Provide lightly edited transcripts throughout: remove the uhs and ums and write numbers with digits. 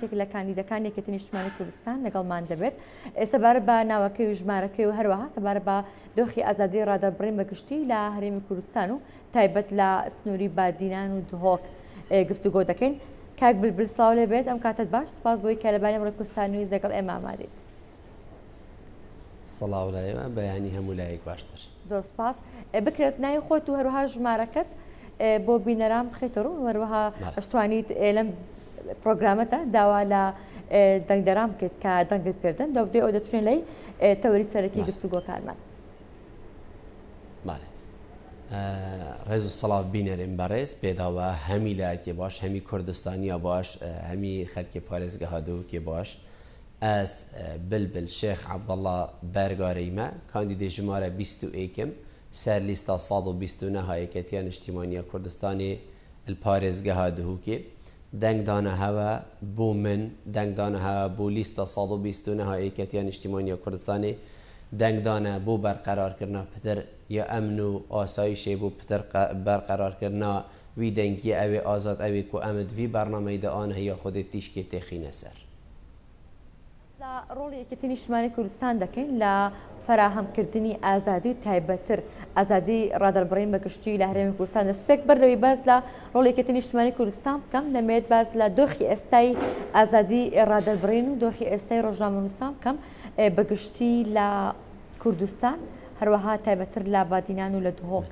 یەکێک لە کاندیدەکان یەکێتی نیشتیمانی کوردستان لەگەڵمان دەبێت سەبارەت بە ناوەکەی و ژمارەکەی و هەروەها سەبارەت بە دۆخی ئازادی ڕادەبڕین بەگشتی لە هەرێمی کوردستان و تایبەت لە سنووری بادینان و دهۆک گفتوگۆ دەکەین. کاک بلبل ساڵ لێ بێت ئەم کاتت باش سپاس بۆی کە لەبانی ئەمڕۆی کوردستانی لەگەڵ ئێمە ئامادەیت. سڵاو لایەوە بەیانی هەموو لایەک باشتر. زۆر سپاس. بکرێت ناوی خۆت و هەروەها ژمارەکەت بۆ بینەران بخێتە ڕوو و هەروەها ئەشتوانیت لەم پرۆگرامەتە داوا لە دەنگدەران بکەیت کە دەنگت پێ بدەن دوای ئەو دەچێن لەی تەوەری سەرەکی گفتوگۆکانمان. ڕێز و سەڵاو بینەرێن بەڕێز پێداوە هەمی لایەکی باش هەمی کوردستانیا باش هەمی خەلکی پارێزگەها دووکێ باش ئەس بلبل شێخ عەبدەڵڵا بەرگارەیمە کاندیدێ ژمارە 21م سەر لیستە 129 هەیەکەتیە نیشتیمانیە کوردستانی پارێزگەها دووکێ دەنگدانە هەوە بۆ من دەنگدانە هەوە بۆ لیستە 129 هەیەکەتیە نیشتیمانیە کوردستانی دەنگدانە بۆ بەرقەرارکردنا پتر یا ئەمن و ئاسایشێ بۆ پتر بەرقەرارکردنا وی دەنگی ئەوێ ئازاد ئەوێ کو ئەمد وی بەرنامەیدا ئان هەیە خودت تیشکێ تێخینە سەر. ڕۆڵی یەکێتی نیشتیمانی کوردستان دەکەین لە فراهەمکردنی ئازادی و تایبەتتر ئازادی ڕادەربڕین بەگشتی لە هەرێمی کوردستان دەسپێک بەردەوەی باز لە ڕۆڵی یەکێتی نیشتیمانی کوردستان بکەم دەمێت باز لە دۆخی ئێستای ئازادی ڕادەربڕین و دۆخی ئێستای ڕۆژنامەنووسان بکەم بەگشتی لە کوردستان هەروەها تایبەتتر لە بادینان و لە دهۆک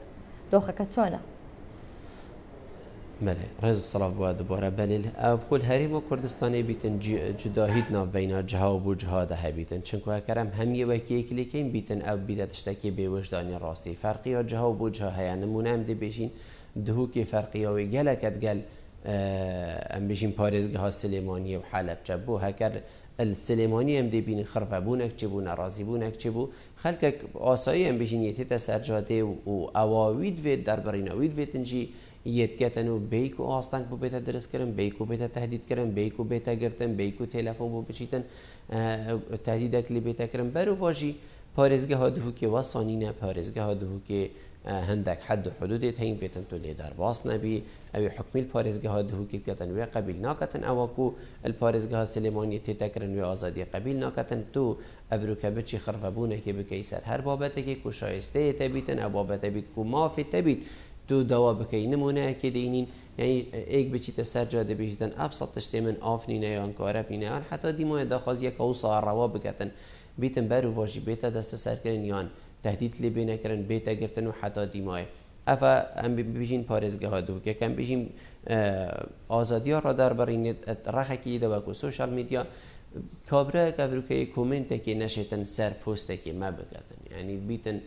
دۆخەکە چۆنە؟ بله ڕێز سەڵاو بووە دوبارە بەلیل خۆل هەرێمە کوردستانی بیتن جداهید ناوبەینە جها و بۆ جهادە هەبیتن چونکەکەرم هەمیەوەکیەکی لێکەین بیتن ئەو بیدە تشتێکی بێوەژدانی ڕاستی فەرقیە جها و بۆ جها هەیە نمونە ئەم دەبێژین دهوکی فەرقیەوەی گەلەکەت گەل ئەم بێژین پارێزگەها سلێمانیە و حەلەبجە بۆ هەکەر السلێمانی ئەم دەبینی خڕڤەبوونێک چی بوو نەڕازیبوونێک چی بوو خەلکێک ئاسایی ئەم بێژین یەتێتە سەرجادێ و ئەواوی دوێت دەربڕینەوەی دوێتنجی یەتکەتەن و بیک و ئاستانگ بۆ بێتە دروستکردن بیک و بێتە تهدیدکردن بیک و بێتە گرتن بیک و تێلەفۆن بۆ بچیتن تهدیدێک لێ بێتەکردن بەروواژی پارێزگەها دووکێ وەسانینە پارێزگەها دووکێ هەندێک حد و حدودێت هەین بێتن تۆ لێ دەرباس نەبی ئەوێ حکمیل پارێزگەها دووکێ بکەتن وێ قەبیل ناکەتن ئەوەکو الپارێزگەها سلێمانی تێتەکردن وێ ئازادی قەبیل ناکەتن تۆ ئەبروکە بچی خڕڤەبوونێکی بکەی سەر هەر بابەتێکی کو شایستەیە تەبیتن ئەو بابەتە بیت کو مافی تەبیت تو دوا بکەی نمونەیەکێ دەینین یعنی ئێک بچیتە سەرجا دەبێژدن ئەبسەد تشتێ من ئافنینە یان کارە بینەیان حتا دیمایە داخوازیەکە و ساڕەوە بکەتن بیتن بەر و واژی بێتە دەستە سەرکردن یان تهدید لێ بێنەکردن بێتە گرتن و حتا دیمایە ئەفە ئەم بژین پارێزگەها دووکەکەم بژین ئازادیە ڕادەربڕینێت ڕەخێکی دەوەک و سوشال میدیا کابرا کەبروکەی کۆمنتێکی نەشێتن سەر پۆستێکی مە بکەتن یعنی بیتن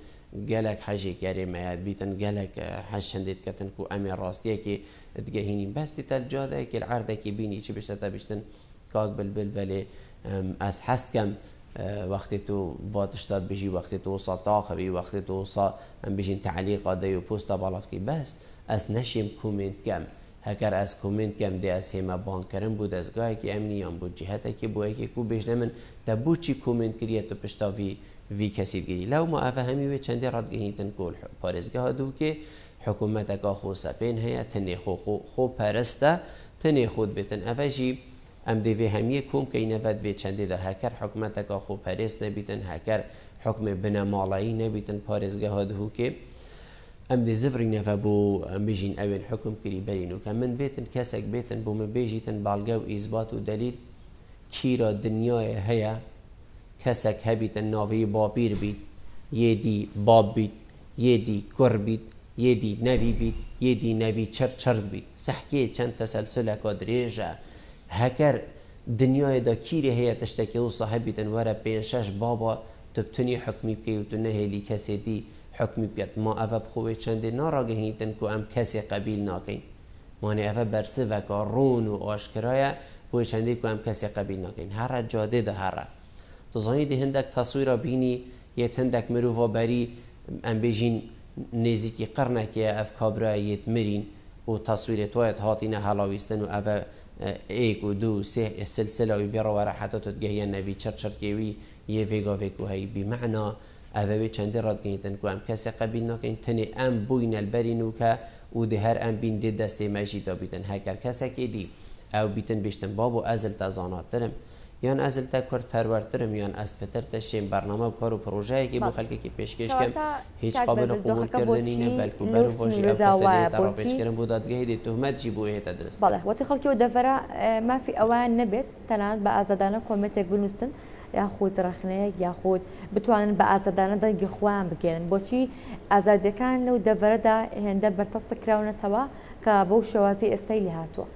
گەلک حەژێک گەرێمەیە بیتن گەلک حەش شەندێت کەتن و ئەمێ ڕاستیەکی دگەهینین بەستی تەلجادێکی عردێکی بینی چی بشتە بشتن کاک بلبل بەلێ ئەس حەستکەم وەختی تو واتشتات بژی وەختی تو وسا تاخەوی وەختی تو وسا ئەم بژین تعلیقا دەی و پۆستە باڵافکی بەس ئەس نەشیم کومنتکەم هەکەر ئەس کومنتکەم دێ ئەس هێمە بانکردن بوو دەستگایەکی ئەمنی یان بوو جیهەتێکی بۆ یەکێک و بێژنە من دە بۆچی کومنت کردێت و پشتاوی وی کەسی گیری لەو ما ئەفە هەمیوێ چەندی ڕادگەهینتن کۆل پارێزگەها دووکێ حکوومەتەکە خۆ سەپێن هەیە تنێ خۆ پەرستە تنێ خۆت بێتن ئەڤەژی ئەم دەوێ هەمیە کۆم کەی نەڤەت بێ چەندێدا هەکەر حکوومەتەکە خۆ پەرێست نەبیتن هەکەر حکمێ بنەماڵایی نەبیتن پارێزگەها دووکێ ئەم دێ زڤری نەڤە بۆ ئەم بژین ئەوێن حکم کردی بەرین و کە من بێتن کەسێک بێتن بۆ من بێژیتن باڵگە و ئیزبات و دەلیل کیرە دنیایە هەیە کەسێک هەبیتە ناوی بابیر بیت یێدی باب بیت یێدی کوڕ بیت یێدی نەوی بیت یێدی نەوی چرچرک بیت سەحکێ چەند تەسەلسلەکە درێژە هەکەر دنیایدا کیرێ هەیە تشتێکی و ساحەبیتن وەرە پێنج شەش بابا تو بتونی حکمی بکەی و تو نەهێلی کەسێتی حکمی بکەت ما ئەvە بخۆوێ چەندێ ناڕاگەهینتن کو ئەم کەسێ قەبیل ناکەین مانێ ئەvە بەرسڤەکە ڕوون و ئاشکرایە بۆی چەندێ کو ئەم کەسێ قەبیل ناکەین هەرە جادێدا هەرە دەزانیت هەندێک تەسویرە بینی یەت هەندێک مرۆڤە بەری ئەم بێژین نێزیکی قڕنێکەیە ئەف کابرایەت مرین و تەسویرێت وایەت هاتینە هەڵاویستن و ئەvە ئێک و دوو سێ سلسلەوی ڤێڕەوەرە حتا تۆتگەهیە نەوی چەرچەرکێوی یە ڤێگاڤێک و هەی بیمەعنا ئەvەوێ چەندێ ڕادگەیتن کو ئەم کەسێ قەبیل ناکەین تنێ ئەم بووینە لەبەرین و کە و دە هەر ئەم بین دێ دەستێ مەژیدا بیتن هەکەر کەسێکی دی او بیتن بیشتن بابو ازل تزاناترم یان ازل تا کرد پروردترم یان از پتر تشیم برنامه و کار و پروژه که بو خلقی که پیشکش کم هیچ قابل قبول کردنی نه بلکه برو باشی او کسایی ترا پیش کردن بود دادگاهی دی تهمت جی بو تدرس بله وقتی خلقی و دفره ما في اوان نبت تنان با ازادانه کمیته بنووسن یاخود رەخنەیەک یاخود بتوانن بە ئازادانە دەنگی خۆیان بگێن بۆچی ئازادیەکان لەو دەڤەرەدا هێندە بەرتەسە کراونەتەوە کە بەو شێوازی ئێستای لێ هاتووە.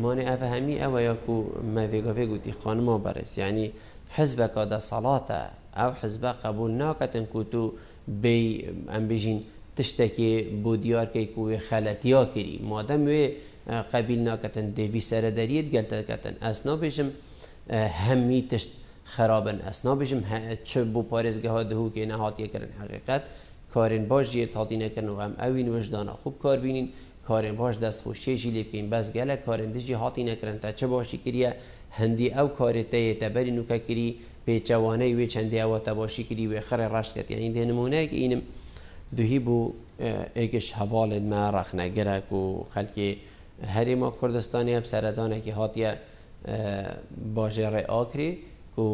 مانێ ئەvە هەمی ئەوە یاکو مەڤێگەڤێ گوتی خانما بەرز یعنی حزبەکە دەسەڵاتە ئەو حزبە قبول ناکەتن کو تو بێ ئەم بێژین تشتێکی بۆ دیارکەی کو خەلەتیا کردی مادەم وێ قبیل ناکەتن دێوی سەرەدەریت گەلتەکەتن ئەس نابێژم هەمی تشت خرابن ئەس نابێژم چ بۆ پارێزگەها دهوکێ نەهاتیەکردن حقیقەت کارên baş jê hatî nekirin û em ew wî wijdana xûb kar bînin karên baş destxweşê lê bikەin bez gelek karên dijî hatî nekirin te çi başî kiriye hindî ew karê te yê te berî nûke kirî pêçewaneyê wê çendê ewa te başî kirî wê xirê reş ket yanî dê nimuneyek înim duhî bû êgiş hevalên me rexnegirek û xelkê Herêma Kurdistanê hep seredanekî hatiye bajêrê akirî ku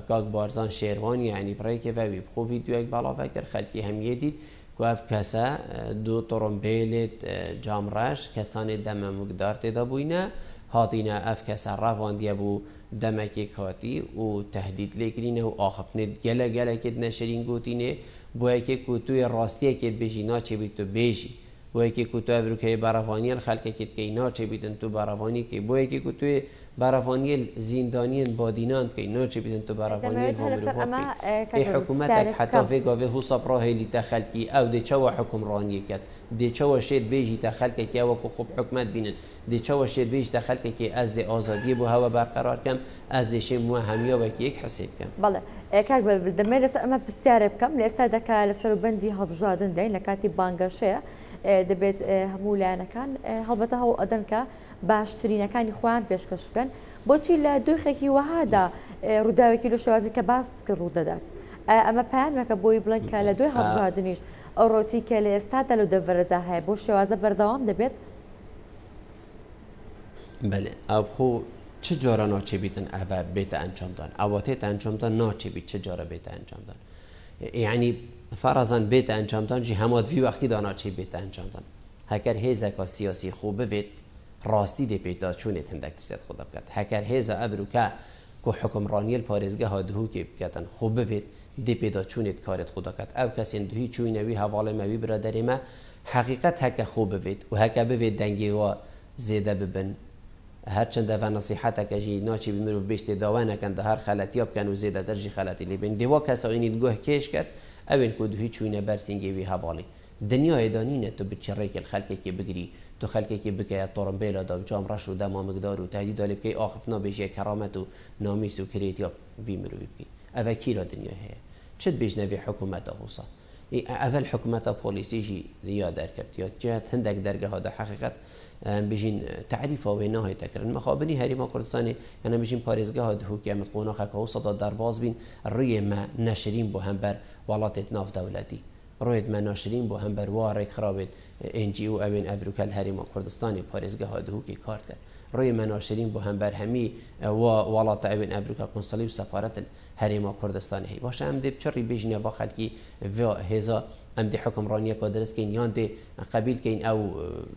Kak Barzan Şêrvanî yanî pirêkê ve wî xwe vîdyoyek belav kir xelkê hemiyê dît ku ev kese du trombêlê camreş kesanê deme mugdar têda bûyne hatîne ev kese revandiye bû demekê hatî û tehdît lêkirîne û axiftinê gelek gelekê neşerîn gotînê bo yekê ku tu yê rastiyekê bêjî naçêbî tu bêjî bo yekê ku tu evrûkeyê berevaniyên xelkekê dikey naçêbîtin tu berevanî key bo yekê ku tu yê berevaniyên zîndaniyên badînan dikey naçêbîtin tu berevaniyên mirovan key ê hikûmetek heta vê gavê hûsa pirahêlî te xelkî ew dê çawa hikûmraniyê ket dê çawa şêd bêjî te xelkekê ew ku xwe hikûmet bînin dê çawa şêd bêjî te xelkekê ez dê azadiyê bû hewa berqerar kem ez dê şêm we hemiya wekî yek hesêb kem بەڵێ کاک دەمێت لەسەر ئەمە پرسیارێ بکەم لە ئێستا دەکا لە سەروبەندی هەڵبژاردن دەین لە کاتی بانگەشەیە دەبێت هەموو لایەنەکان هەڵبەتە هەوڵ ئەدەن کە باشترینەکانی خۆیان پێشکەش بکەن بۆچی لە دۆخێکی وەهادا ڕووداوێکی لە شێوازی کە باس کرد ڕوودەدات ئەمە پایانمەکە بۆی بڵێن کە لە دوای هەڵبژاردنیش ئەو ڕۆتی کە لە ئێستادا لەو دەڤەرەدا هەیە بۆ شێوازە بەردەوام دەبێت بەێ ئەو خۆ چه جارە ناچێبیتن ئەvە بێتە ئەنجامدان ئەواتێت ئەنجامدان ناچێبیت چه جارە بێتە ئەنجامدان یعنی فەرەزان بێتە ئەنجامدان جی هەمات وی وەختیدا ناچێ بێتە ئەنجامدان هەکەر هێزێکا سیاسی خۆ ببێت ڕاستی دێ پێدا چوونێت هەندێک تشتێت خۆ دەبکات هەکەر هێزە ئەبروکە کو حکمڕانیە پارێزگەها دهوکێ بکەتن خۆ ببێت دێ پێدا چوونێت کارێت خۆ دەکات ئەو کەسێن دوهی چوینەوی هەواڵێمەوی برادەرێمە حقیقەت هەکە خۆ ببێت و هەکە ببێت دەنگێوە زێدە ببن هەرچەندە بە نەسیحەتەکەژی ناچی مرۆڤ بێشتێ داوانەکەن دە هەر خەلەتیا بکەن و زێدە دەرجی خەلەتی لێ بین دێوا کەسەوەینیت گۆه کێش کرد ئەوێن کۆ دوهی چوینە بەرسینگێوی هەواڵی دنیای دانینە تو بچڕێکل خەلکێکی بگری تو خەلکێکی بکەیە تۆڕمبێلەدا جام ڕەش و دەما مقدار و تهدیدا لێ بکەی ئاخف نابێژیە کەرامەت و نامیس و کرێتیا وی مرۆڤی بکەی ئەوە کیرا دنیا هەیە چت بێژنەوێ حکوومەتە هوسا ئەڤل حکوومەتە پۆلیسیژی یا دەرکرد یا جات هەندێک دەرگەهادا حقیقەت بژین تعریفەوەی ناهێتەکردن مەخابنی هەریما کوردستانی یانە بژین پارێزگەها دهوکیامەت قۆناخەکە هەوسەدا دەرباز بین ڕێ مە نەشرین بۆ هەمبەر وڵاتێت ناودەوڵەتی ڕۆیت مە ناشرین بۆ هەمبەر وارێک خراوێت NGO ئەوێن ئەڤروکەل هەریما کوردستانی پارێزگەها دهوکی کار کرد ڕێ مە ناشرین بۆ هەمبەر هەمی وڵاتە ئەوێن ئەڤروکە کۆنسڵی و سەفارەتن هەریما کوردستانی هەیە باشە ئەم دێ بچڕی بێژینە بە خەلکی هێزا ئەم دێ حکمڕانیەکە دەستکەین یان دێ قبیلکەین ئەو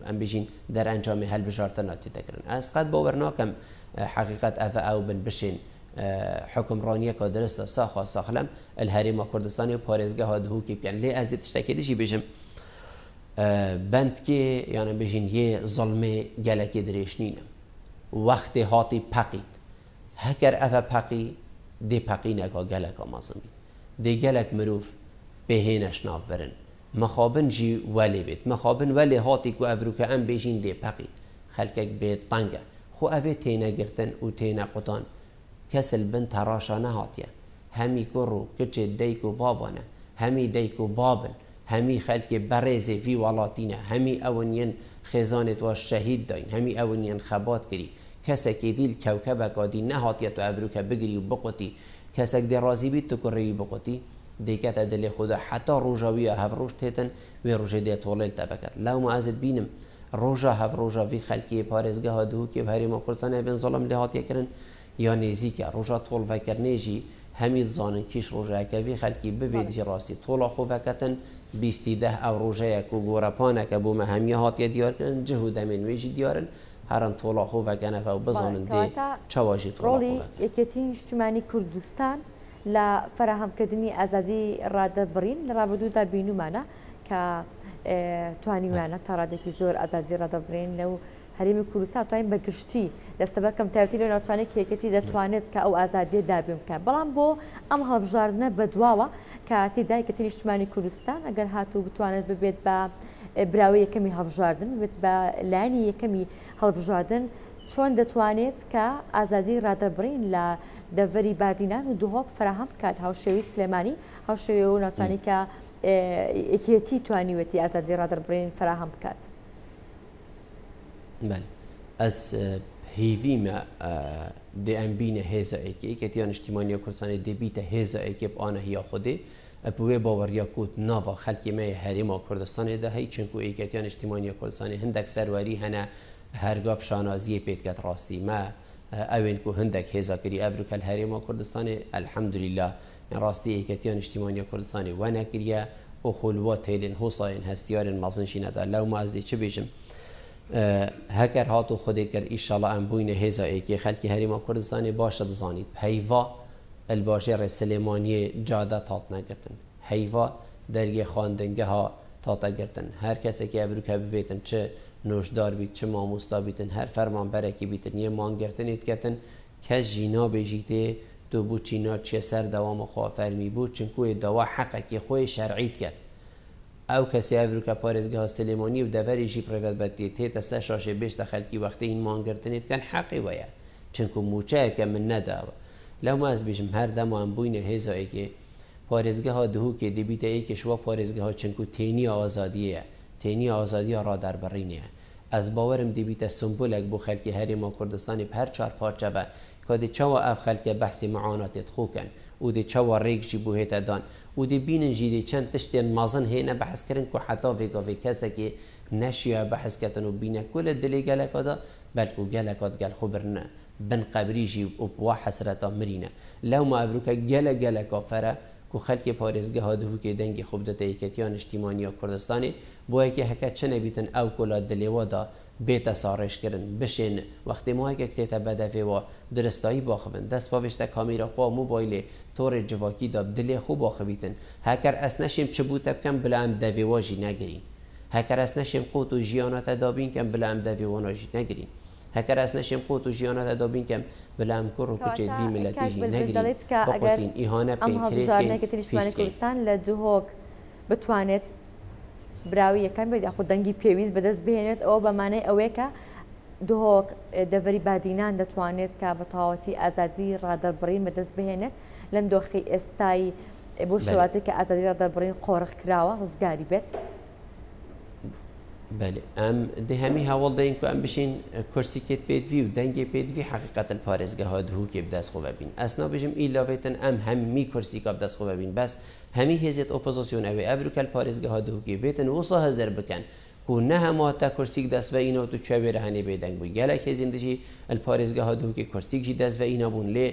ئەم بژین دەرئەنجامی هەلبژارتە ناتێتەکردن ئەس قەت باوەڕ ناکەم حقیقەت ئەڤە ئەو بن بشین حکمڕانیەکە دەستە ساخوا ساخلەم هەریما کوردستانی و پارێزگەها دهوکی بکەن لێ ئەس دێ تشتێکی دژی بێژم بەندکێ یانە بژین یێ زڵمێ گەلەکی درێژنینە وەختێ هاتی پەقیت هەکەر ئەڤە پەقی دێ پەقینەکە گەلەکە مەزم بیت دێ گەلک مرۆڤ بهێنەش ناوبرن مەخابن جی وەلێ بێت مەخابن وەلێ هاتی و ئەڤروکە ئەم بێژین دێ پەقیت خەلکێک بێت تەنگە خۆ ئەوێ تێنەگرتن و تێنە قوتان کەسل بن تەڕاشە نەهاتیە هەمی کوڕ و کچێت دایک و بابانە هەمی دایک و بابن هەمی خەلکێ بەڕێزێ وی وڵاتینە هەمی ئەوەنیەن خێزانێت وە شەهید داین هەمی ئەوەنیەن خەبات کردی کەسێکی دیل کەوکەبەکادی نەهاتیە تو ئەڤروکە بگری و بقوتی کەسێک دێ ڕازی بیت تو کوڕێوی بقوتی دیکەتە دلێ خوددا حتا ڕۆژاویە هەڤڕۆژ تێتن وێ ڕۆژێ دێت تۆڵێل تەبەکەت لەو مەعازت بینم روژا هف روژا وی خلکی پارێزگە هادوو کێ هەرێما کوردستانی بێن زۆڵم لێ هاتیەکردن یا نێزیکە ڕۆژا تۆڵڤەکردنێژی هەمی دزانن کیش ڕۆژایەکە وی خەلکی ببێتژی ڕاستی تۆڵە خۆڤەکەتن 20 ئەو ڕۆژەیەک و گۆرەپانەکە بوومە هەمیە هاتیە دیارکردن جه و دەمێن وێژی دیارن هەرن تۆڵە خۆڤەکەنەفە و بزانن دێ چاواژی ڕۆڵی یەکێتی نیشتیمانی کوردستان لە فراهەمکردنی ئازادی ڕادەبڕین لە ڕابردوودا بینومانە کە توانیوانە تا ڕادێکی زۆر ئازادی ڕادەبڕین لەو هەرێمی کوردستان توانین بەگشتی دەستەبەرکەم تایبەتی لە ناوچانێک یەکێتی دەتوانێت کە ئەو ئازادیە دابین بکات بەڵام بۆ ئەم هەڵبژاردنە بەدواوە کە تێدا یەکێتی نیشتیمانی کوردستان ئەگەر هاتوو بتوانێت ببێت بە براوی یەکەمی هەڵبژاردن بێت بە لایەنی یەکەمی هەڵبژاردن چۆن دەتوانێت کە ئازادی ڕادەبڕین لە دەڤەری بادینان و دوهۆک فراهەم بکات هاوشێوی سلێمانی هاوشێوی و ناوچانی کە یەکێتی توانیوەتی ئازادی ڕادەبڕین فراهەم بکات. بله از هیویمە دەمبینە هێزە ئەیکی کەتیان نیشتیمانی کوردستانی دەبیتە هێزە ئەیکێ ئانە هیا خودێ ئەپوێ باوەڕیا کووت ناوە خەلکی مەیە هەرێما کوردستانێدا هەی چونکو ئەیکەتیان نیشتیمانی کوردستانی هەندێک سەروەری هەنە هەرگاف شانازیە پێتکات ڕاستی مە ئەوێن و هەندێک هێزاکردی ئەبروکەل هەرێما کوردستانی ئەلحەمدولیلا ڕاستی ئەیکەتیان نیشتیمانی کوردستانی وەنەکریە و خولوە تێلێن هۆساین هەستیارن مەزنشینەدا لەو مازدی چ بێژم هەکەر هات و خودێ کرد ئیشاڵە ئەم بووینە هێزا ئەیکی خەلکی هەرێما کوردستانی باشە دزانیت هەیڤا الباژێڕێ سلێمانیە جادە تات نەگرتن هەیڤا دەرگێ خواندنگەها تاتەگرتن هەر کەسێکی ئەبروکە ببێتن چ نۆشدار بیت چ مامۆستا بیتن هەر فەرمانبەرێکی بیتن یە مانگرتنێت کەتن کەس ژینا بێژیتێ تو بوو چینا چیە سەر دەوامە خوا بوو چنکوێ دەوا حەقێکی خۆی شەرعیت کرد ئەو کەسی ئەڤروکە پارێزگەها سلێمانی و دەڤەریژی پرێڤەتبەتی تێتە سەر شاشێ بێشتە خەلکی وەختەی این مانگرتنێت کەن حەقی وەیە چونکو موچەیەکە من نەداوە لەو ماز بێژم هەر دەمان بووینە هێزایەکێ پارێزگەها دهوکێ دەبیتە ئەیکێشوە پارێزگەها چونکو تێنی ئازادیەیە تێنی ئازادیە ڕادەربڕینەیە ئەس باوەرم دەبیتە سمبولێک بۆ خەلکی هەرێما کوردستانی هەر چار پارچە بە کادی چاوە ئەف خەلکە بەحسی معاناتێت خوکەن و دی چاوە ڕێکژی بۆ هێتەدان و دی بینن ژیری چەند تشتێن مازن هێنە بەحسکردن و حتا vێگاوێ کەسێکی نەشیە بەحسکەتن و بینە کولە دلێ گەلەکەدا بەلکو گەلەکات گەل خوبرنە بن قبریژی و وا حەسرەتا مرینە لەو مابروکە گەلەکە فەرە و خەلکی پارێزگەها دهوکێ دەنگی خوب دەتە یەکەتیان نیشتیمانیە کوردستانی بۆ یەکێ هەکە چ نەبیتن ئەو کۆلا دلێوادا بێتە ساڕێژکردن بشێن وەختی ماهێکێک تێتە بەدەفێەوە درستایی باخبن دەست باێشتە کامیرەخوا موبایلێ تۆڕێ جوواکیدا دلێ خوب باخبیتن هەکەر ئەس نەشیم چ بووتە بکەم بلا ئەم دەڤێواژی نەگرین هەکەر ئەس نەشیم قوت و ژیانەتە دابین کەم بلا ئەم دەڤێواناژی نەگرین هەکەر ئەس نەشیم قوت و ژیانەتە دابین کەم بلا ئەم کوڕ و کوچێت وی ملەتیژی نەگرین بەخۆتین ئیهانە پێکردنی کوردستان لە دوهۆک بتوانێت براوی یەکەم بێت یاخود دەنگی پێویست بەدەست بهێنێت ئەوە بەمانەی ئەوەیە کە دوهۆک دەڤەری بادینان دەتوانێت کە بە تەواوەتی ئازادی ڕادەربڕین بەدەست بهێنێت لەم دۆخی ئێستایی بۆ شێوازێک کە ئازادی ڕادەربڕین قۆڕخ کراوە ڕزگاری بێت. بله ئەم دەهەمی هەوڵ دەین کو ئەم بشین کورسیکێت پێدوی و دەنگێ پێدوی حقیقەتەن پارێزگەها دهوکێ بدەست خۆ ببین ئەس نابێژم ئیلاڤێتن ئەم هەمی کورسیکا بدەست خۆ ببین بەس هەمی هێزیێت ئۆپۆزیسیۆن ئەوێ ئەبروکەل پارێزگەها دهوکێ بێتن وسە هەزر بکەن و نە هەموواتە کورسیک دەستڤەینەوە و چاوێرە هەنێ بێدەنگ بووی گەلێک هێزین دژی الپارێزگەها دهوکێ کورسیکژی دەستڤەینە بوون لێ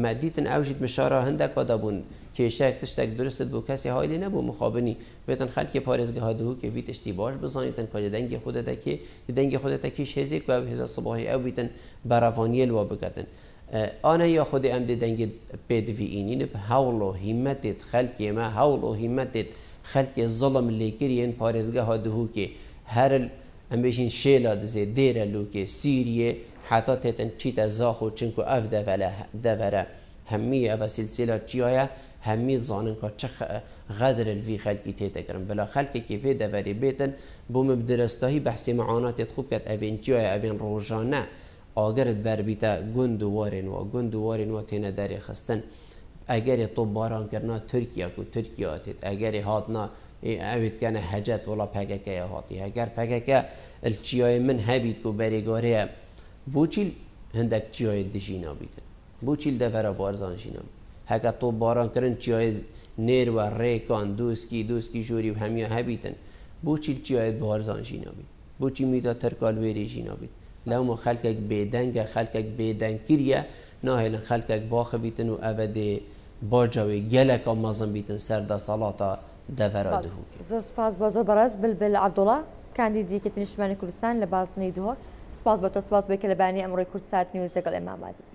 مەدیتن ئەوژیت مشارە هەندێکدا بوون کێشەیەک تشتێک درستت بۆ کەسی هایلی نەبوو مخابنی بێتن خەلکی پارێزگەها دهوکێ وی تشتی باش بزانیتن کە دەنگی خودەتەکێ دەنگی خودەتەکیش هێزێک و هێزە سباهی ئەو بیتن بەڕەوانیە لوا بکەتن ئانە یا خودی ئەم دێ دەنگی پێدویئینین هەوڵ و هیمەتێت خەلکی ئێمە هەوڵ و هیمەتێت خەلکی زڵم لێکریێن پارێزگەها دهوکێ هەر ئەم بێژین شێلا دزێ دێرە لوکێ سیریێ حتا تێتن چیتە زاخ و چنکو ئەف دەڤەرە هەمی ئەڤە سیلسیلا چیایە هەمی زانن کە چ غەدر الوی خەلکی تێتەکردن بەلا خەلکێکی فێ دەڤەری بێتن بۆ مبدرستایی بەحسی معاناتێت خوب کات ئەڤێن چیایە ئەڤێن ڕۆژانە ئاگرت بەربیتە گوند و وارێن وە تێنە دەرێ خستن ئەگەرێ تۆ بارانکردنا تورکیا و تورکیاتێت ئەگەری هاتنا ئەوێت کەنە هەجەت وڵا پەکەکەیە هاتی هەگەر پەکەکە چیای من هەبیت و بەرێگارەیە بۆچیل هەندێک چیایت دژی نابیتن بۆچیل دەڤەرە وارزانشی نابیت هەکە تۆ بارانکردن چیای نێروە ڕێکان دۆسکی ژووری و هەمیە هەبیتن بۆچیل چیایت وارزانشی نابیت بۆچی میدا تەرکال وێرێژی نابێت لەومە خەلکێک بێدەنگە خەلکێک بێدەنگکریە ناهێنن خەلکێک باخە بیتن و ئەوە دێ باجاوێ geleka mezin bîtin ser desalata devera dihûkê. زۆر سپاس بۆ زۆر بەڕێز بلبل عەبدوڵڵا کاندیدێکی نیشتیمانی کوردستان لە باسنەی دووە سپاس بۆ تۆ سپاس بۆ کە لە بەیانی ئەمڕۆی کورد سات نیوز لەگەڵ ئێمە ئامادە